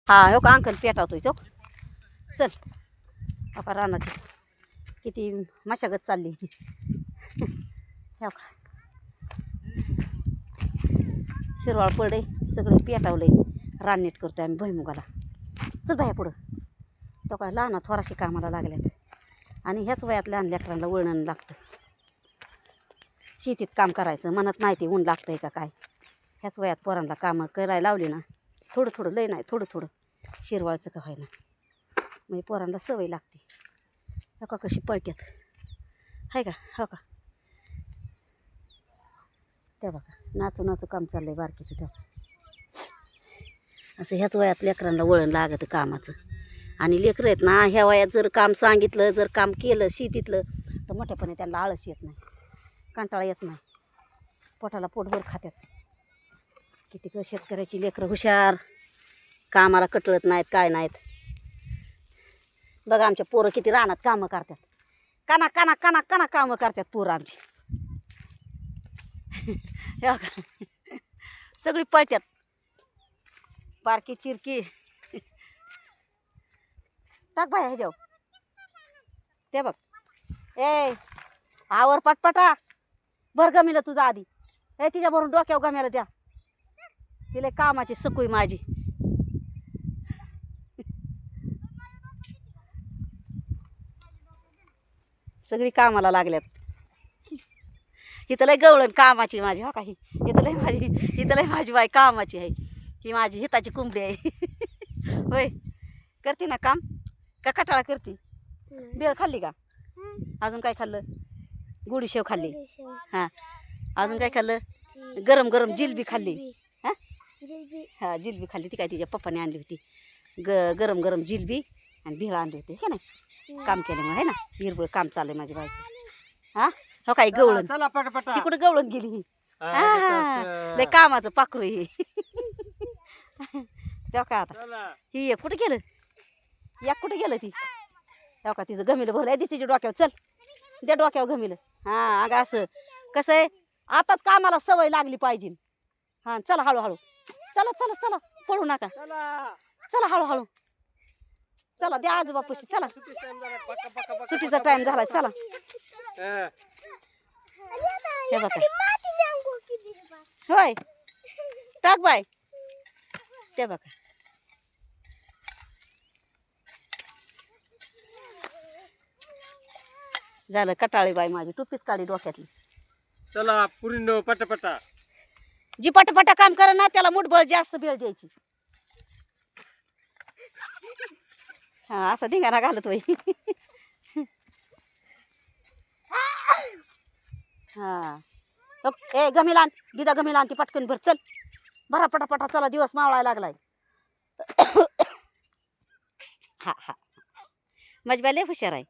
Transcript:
हा हो का अंकल पेटावतोय तो. चल आता रानाची किती मशागत चालली. हो का शिरवाळ पडे सगळे पेटावले. रान नीट करतोय आम्ही भुईमुगाला. चल बाया पुढं. तो काय लहान थोराशी कामाला लागल्यात आणि ह्याच वयात लहान लेकरांना वळण लागतं. शेतीत काम करायचं म्हणत नाही ते ऊन लागतंय का काय. ह्याच वयात पोरांना कामं करायला लावली ना थोडं थोडं लय नाही थोडं थोडं शिरवाळचं का व्हायना म्हणजे पोरांना सवय लागते. हो का कशी पळत्यात हाय का. हो का त्या बघा नाचू नाचू काम चाललंय बारकीचं. त्या असं ह्याच वयात लेकरांना वळण लागतं कामाचं. आणि लेकरं आहेत ना ह्या वयात जर काम सांगितलं जर काम केलं शेतीतलं तर मोठ्यापणे त्यांना आळस येत नाही कंटाळा येत नाही. पोटाला पोटभर खात्यात. किती शेतकऱ्याची लेकरं हुशार कामाला कटळत नाहीत काय नाहीत. बघा आमच्या पोरं किती रानात कामं करतात. काना काना काना काना कामं करतात पोरं आमची. हो का सगळी पळत्यात बारकी चिरकी. टाक बाय ह्याच्यावर ते बघ. ए आवर पटपटा भर गमीला तुझा आधी. हे तिच्याबरोबर डोक्यावर गम्याला द्या. तिला कामाची सकुई माझी. सगळी कामाला लागल्यात. इथं लय गवळण कामाची माझी. हो का इथं लय माझी बाई कामाची आहे. ही माझी हिताची कुंबडी आहे. होय करते ना काम का कटाळा करते. बेळ खाल्ली का अजून काय खाल्लं. गुडी शेव खाल्ली. हां अजून काय खाल्लं. गरम गरम जिलबी खाल्ली. हां हां जिलबी खाल्ली. ती काय तिच्या पप्पाने आणली होती गरम गरम जिलबी आणि भेळ आणली होती हे ना. काम केल्यामुळे आहे ना हिरबळ काम चाललंय माझ्या बाईचं. हां हो काय गवळण ती कुठं गवळण गेली ही. हां लय कामाचं पाखरू हे. तेव्हा का आता ही कुठं गेलं या कुठं गेलं ती. तेव्हा का तिचं गमिलं भरलं दे तिच्या डोक्यावर. चल द्या डोक्यावर गमिलं. हां अगं असं कसं आहे आताच कामाला सवय लागली पाहिजे. हां चला हळूहळू चला चला चला पळू नका. चला हळूहळू चला द्या आजोबापाशी. चला सुट्टीचा टाइम झाला. चला हे बघा होय टाक बाय ते बघा. झालं कटाळी बाई माझी टोपीच काढी डोक्यातली. चला पुरीनो पटापटा. जी पटापटा काम करा ना त्याला मुठबळ जास्त भेळ द्यायची. हा असं धिंगाणा घालत होई. हा ए गमिलान दिदा गमिलान ती पटकन भर. चल भरा पटापटा चला दिवस मावळायला लागलाय. हा हा माझी बाई लय हुशार आहे.